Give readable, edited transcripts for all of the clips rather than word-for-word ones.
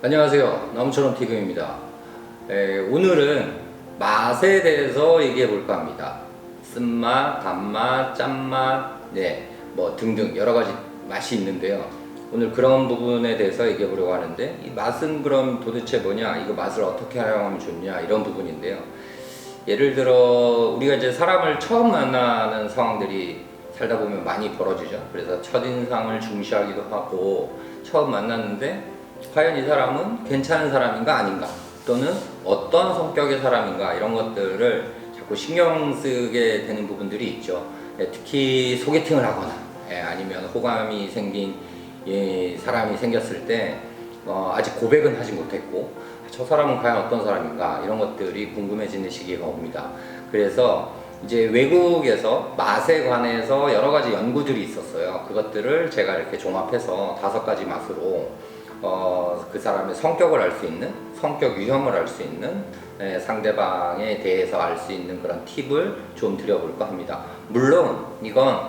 안녕하세요. 나무처럼 TV입니다. 오늘은 맛에 대해서 얘기해 볼까 합니다. 쓴맛, 단맛, 짠맛, 뭐 등등 여러 가지 맛이 있는데요. 오늘 그런 부분에 대해서 얘기해 보려고 하는데, 이 맛은 그럼 도대체 뭐냐, 이거 맛을 어떻게 활용하면 좋냐, 이런 부분인데요. 예를 들어 우리가 이제 사람을 처음 만나는 상황들이 살다 보면 많이 벌어지죠. 그래서 첫인상을 중시하기도 하고, 처음 만났는데 과연 이 사람은 괜찮은 사람인가 아닌가, 또는 어떤 성격의 사람인가, 이런 것들을 자꾸 신경 쓰게 되는 부분들이 있죠. 특히 소개팅을 하거나 아니면 호감이 생긴 사람이 생겼을 때 아직 고백은 하지 못했고, 저 사람은 과연 어떤 사람인가, 이런 것들이 궁금해지는 시기가 옵니다. 그래서 이제 외국에서 맛에 관해서 여러 가지 연구들이 있었어요. 그것들을 제가 이렇게 종합해서 5가지 맛으로 그 사람의 성격을 알 수 있는, 성격 유형을 알 수 있는, 상대방에 대해서 알 수 있는 그런 팁을 좀 드려볼까 합니다. 물론 이건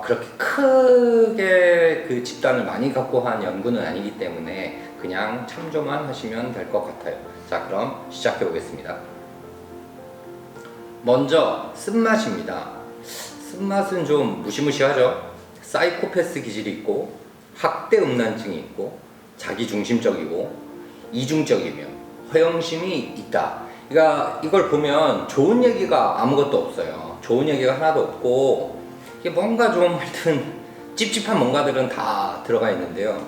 그렇게 크게 그 집단을 많이 갖고 한 연구는 아니기 때문에 그냥 참조만 하시면 될 것 같아요. 자, 그럼 시작해 보겠습니다. 먼저 쓴맛입니다. 쓴맛은 좀 무시무시하죠. 사이코패스 기질이 있고, 학대 음란증이 있고, 자기중심적이고, 이중적이며 허영심이 있다. 그러니까 이걸 보면 좋은 얘기가 아무것도 없어요. 좋은 얘기가 하나도 없고, 이게 뭔가 좀 하여튼 찝찝한 뭔가들은 다 들어가 있는데요.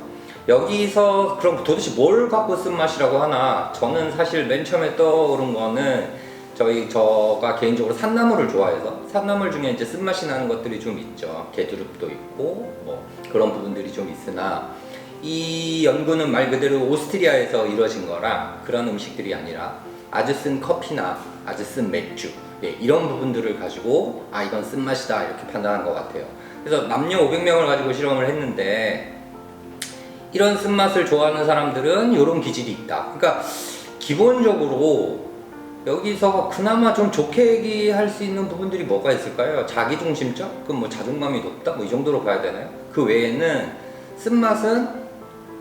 여기서 그럼 도대체 뭘 갖고 쓴 맛이라고 하나, 저는 사실 맨 처음에 떠오른 거는 저가 개인적으로 산나물을 좋아해서, 산나물 중에 이제 쓴맛이 나는 것들이 좀 있죠. 게두릅도 있고 뭐 그런 부분들이 좀 있으나, 이 연구는 말 그대로 오스트리아에서 이루어진 거라 그런 음식들이 아니라 아주 쓴 커피나 아주 쓴 맥주, 이런 부분들을 가지고 이건 쓴맛이다, 이렇게 판단한 것 같아요. 그래서 남녀 500명을 가지고 실험을 했는데, 이런 쓴맛을 좋아하는 사람들은 이런 기질이 있다. 그러니까 기본적으로 여기서 그나마 좀 좋게 얘기할 수 있는 부분들이 뭐가 있을까요? 자기중심적? 그럼 뭐 자존감이 높다? 뭐 이 정도로 봐야 되나요? 그 외에는 쓴맛은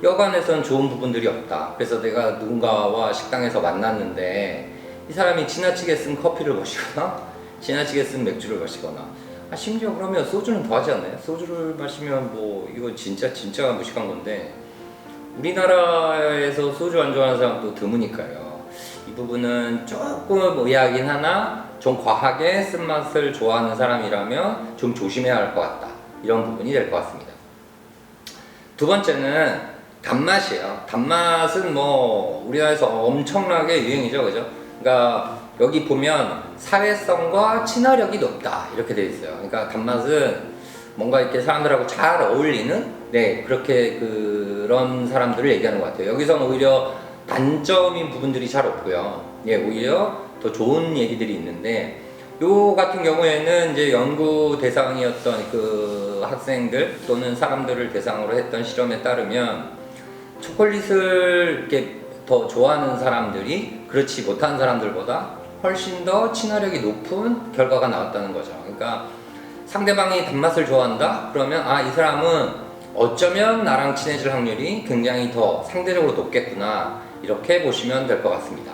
여간에선 좋은 부분들이 없다. 그래서 내가 누군가와 식당에서 만났는데 이 사람이 지나치게 쓴 커피를 마시거나 지나치게 쓴 맥주를 마시거나, 심지어 그러면 소주는 더 하지 않나요? 소주를 마시면 뭐 이거 진짜 무식한 건데, 우리나라에서 소주 안 좋아하는 사람도 드무니까요. 이 부분은 조금 의아하긴 하나, 좀 과하게 쓴맛을 좋아하는 사람이라면 좀 조심해야 할 것 같다, 이런 부분이 될 것 같습니다. 두 번째는 단맛이에요. 단맛은 뭐 우리나라에서 엄청나게 유행이죠, 그죠? 그러니까 여기 보면 사회성과 친화력이 높다, 이렇게 되어 있어요. 그러니까 단맛은 뭔가 이렇게 사람들하고 잘 어울리는, 그렇게 그런 사람들을 얘기하는 것 같아요. 여기서는 오히려 단점인 부분들이 잘 없고요. 오히려 더 좋은 얘기들이 있는데, 요 같은 경우에는 이제 연구 대상이었던 그 학생들 또는 사람들을 대상으로 했던 실험에 따르면, 초콜릿을 이렇게 더 좋아하는 사람들이 그렇지 못한 사람들보다 훨씬 더 친화력이 높은 결과가 나왔다는 거죠. 그러니까 상대방이 단맛을 좋아한다? 그러면 이 사람은 어쩌면 나랑 친해질 확률이 굉장히 더 상대적으로 높겠구나, 이렇게 보시면 될 것 같습니다.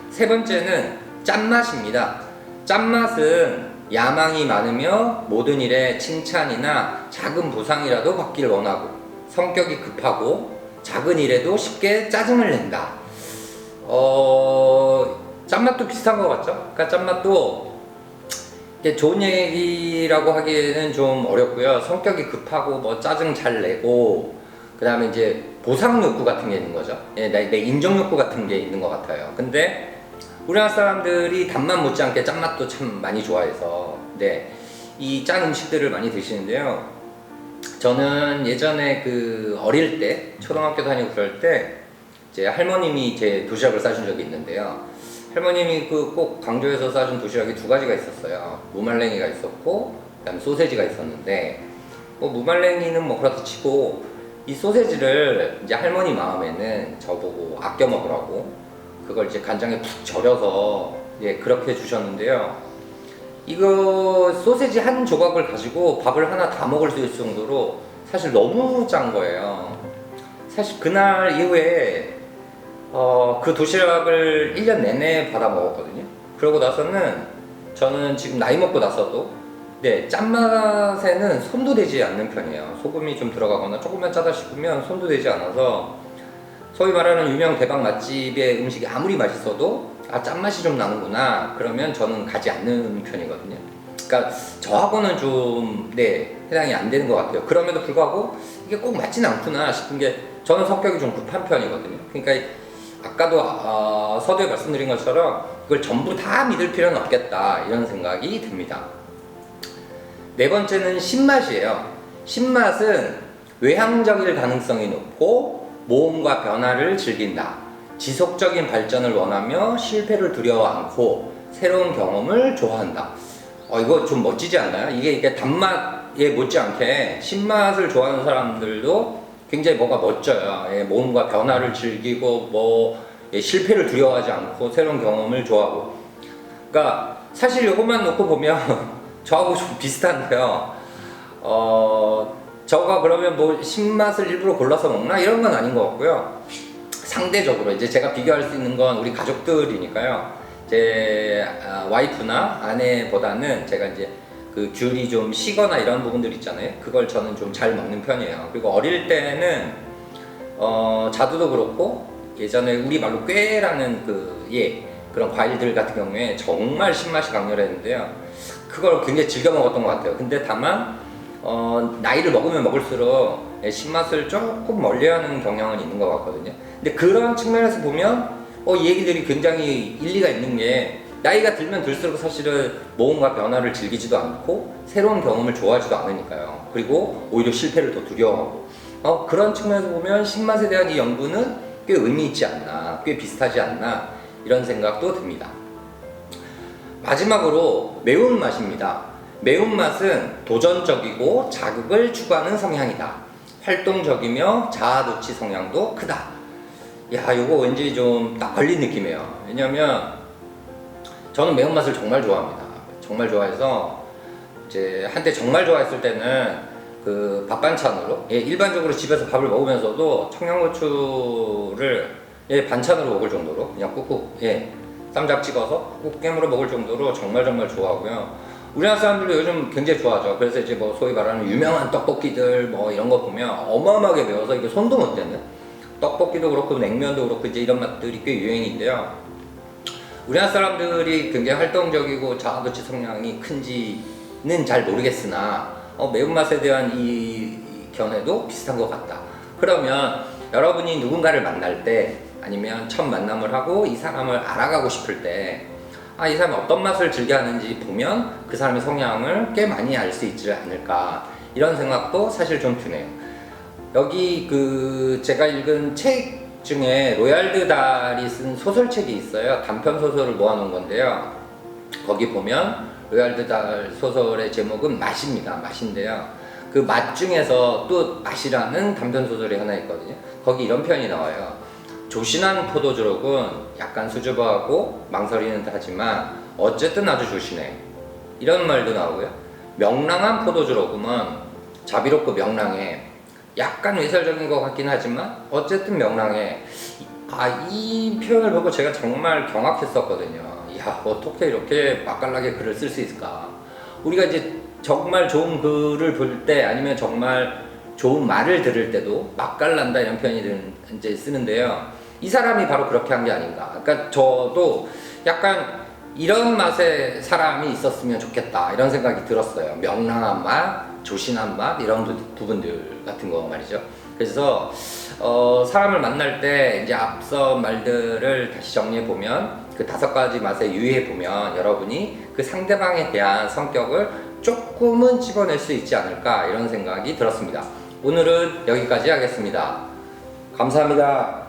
세 번째는 짠맛입니다. 짠맛은 야망이 많으며 모든 일에 칭찬이나 작은 보상이라도 받기를 원하고, 성격이 급하고 작은 일에도 쉽게 짜증을 낸다. 짠맛도 비슷한 것 같죠? 그러니까 짠맛도 좋은 얘기라고 하기에는 좀 어렵고요. 성격이 급하고 뭐 짜증 잘 내고, 그 다음에 이제 보상 욕구 같은 게 있는 거죠. 내 인정 욕구 같은 게 있는 것 같아요. 근데 우리나라 사람들이 단맛 못지않게 짠맛도 참 많이 좋아해서 이 짠 음식들을 많이 드시는데요. 저는 예전에 그 어릴 때, 초등학교 다니고 그럴 때 제 할머님이 제 도시락을 싸준 적이 있는데요. 할머님이 꼭 강조해서 싸준 도시락이 2가지가 있었어요. 무말랭이가 있었고, 그다음에 소세지가 있었는데, 무말랭이는 뭐 그렇다 치고, 이 소세지를 이제 할머니 마음에는 저보고 아껴 먹으라고 그걸 이제 간장에 푹 절여서 그렇게 주셨는데요. 이거 소세지 한 조각을 가지고 밥을 하나 다 먹을 수 있을 정도로 사실 너무 짠 거예요. 사실 그날 이후에 그 도시락을 1년 내내 받아 먹었거든요. 그러고 나서는 저는 지금 나이 먹고 나서도 네, 짠맛에는 손도 대지 않는 편이에요. 소금이 좀 들어가거나 조금만 짜다 싶으면 손도 대지 않아서 소위 말하는 유명 대박 맛집의 음식이 아무리 맛있어도 짠맛이 좀 나는구나 그러면 저는 가지 않는 편이거든요. 그러니까 저하고는 좀 해당이 안 되는 것 같아요. 그럼에도 불구하고 이게 꼭 맞진 않구나 싶은 게 저는 성격이 좀 급한 편이거든요. 그러니까 아까도 서두에 말씀드린 것처럼 이걸 전부 다 믿을 필요는 없겠다 이런 생각이 듭니다. 네 번째는 신맛이에요. 신맛은 외향적일 가능성이 높고 모험과 변화를 즐긴다. 지속적인 발전을 원하며 실패를 두려워 않고 새로운 경험을 좋아한다. 이거 좀 멋지지 않나요? 이게 단맛에 못지않게 신맛을 좋아하는 사람들도 굉장히 뭔가 멋져요. 모험과 변화를 즐기고 실패를 두려워하지 않고 새로운 경험을 좋아하고. 그러니까 사실 이것만 놓고 보면 저하고 좀 비슷한데요. 저가 그러면 신맛을 일부러 골라서 먹나 이런 건 아닌 것 같고요. 상대적으로 이제 제가 비교할 수 있는 건 우리 가족들이니까요. 제 와이프나 아내보다는 제가 이제 그 귤이 좀 시거나 이런 부분들 있잖아요. 그걸 저는 좀 잘 먹는 편이에요. 그리고 어릴 때는 자두도 그렇고 예전에 우리 말로 꾀라는 그런 과일들 같은 경우에 정말 신맛이 강렬했는데요. 그걸 굉장히 즐겨 먹었던 것 같아요. 근데 다만 나이를 먹으면 먹을수록 신맛을 조금 멀리하는 경향은 있는 것 같거든요. 근데 그런 측면에서 보면 이 얘기들이 굉장히 일리가 있는 게 나이가 들면 들수록 사실은 모험과 변화를 즐기지도 않고 새로운 경험을 좋아하지도 않으니까요. 그리고 오히려 실패를 더 두려워하고 그런 측면에서 보면 신맛에 대한 이 연구는 꽤 의미 있지 않나, 꽤 비슷하지 않나 이런 생각도 듭니다. 마지막으로 매운맛입니다. 매운맛은 도전적이고 자극을 추구하는 성향이다. 활동적이며 자아도취 성향도 크다. 요거 왠지 좀 딱 걸린 느낌이에요. 왜냐면 저는 매운맛을 정말 좋아합니다. 정말 좋아해서 이제 한때 정말 좋아했을 때는 그 밥 반찬으로 일반적으로 집에서 밥을 먹으면서도 청양고추를 반찬으로 먹을 정도로 그냥 꾹꾹 쌈장 찍어서 꾹 깨물어 먹을 정도로 정말 좋아하고요. 우리나라 사람들도 요즘 굉장히 좋아하죠. 그래서 이제 소위 말하는 유명한 떡볶이들 이런 거 보면 어마어마하게 매워서 이게 손도 못 대는 떡볶이도 그렇고 냉면도 그렇고 이제 이런 맛들이 꽤 유행인데요. 우리나라 사람들이 굉장히 활동적이고 자아도취 성향이 큰지는 잘 모르겠으나 매운맛에 대한 이 견해도 비슷한 것 같다. 그러면 여러분이 누군가를 만날 때 아니면 첫 만남을 하고 이 사람을 알아가고 싶을 때 이 사람이 어떤 맛을 즐겨하는지 보면 그 사람의 성향을 꽤 많이 알 수 있지 않을까 이런 생각도 사실 좀 드네요. 여기 제가 읽은 책 중에 로얄드 달이 쓴 소설책이 있어요. 단편 소설을 모아놓은 건데요. 거기 보면 로얄드 달 소설의 제목은 맛입니다. 맛인데요. 그 맛 중에서 또 맛이라는 단편 소설이 하나 있거든요. 거기 이런 표현이 나와요. 조신한 포도주록은 약간 수줍어하고 망설이는 듯 하지만 어쨌든 아주 조신해. 이런 말도 나오고요. 명랑한 포도주록은 자비롭고 명랑해. 약간 외설적인 것 같긴 하지만 어쨌든 명랑해. 이 표현을 보고 제가 정말 경악했었거든요. 어떻게 이렇게 맛깔나게 글을 쓸 수 있을까. 우리가 이제 정말 좋은 글을 볼 때 아니면 정말 좋은 말을 들을 때도 맛깔난다 이런 표현을 이제 쓰는데요. 이 사람이 바로 그렇게 한 게 아닌가. 그러니까 저도 약간 이런 맛의 사람이 있었으면 좋겠다 이런 생각이 들었어요. 명랑한 맛, 조신한 맛 이런 부분들 같은 거 말이죠. 그래서 사람을 만날 때 이제 앞서 말들을 다시 정리해 보면 그 5가지 맛에 유의해 보면 여러분이 그 상대방에 대한 성격을 조금은 집어낼 수 있지 않을까 이런 생각이 들었습니다. 오늘은 여기까지 하겠습니다. 감사합니다.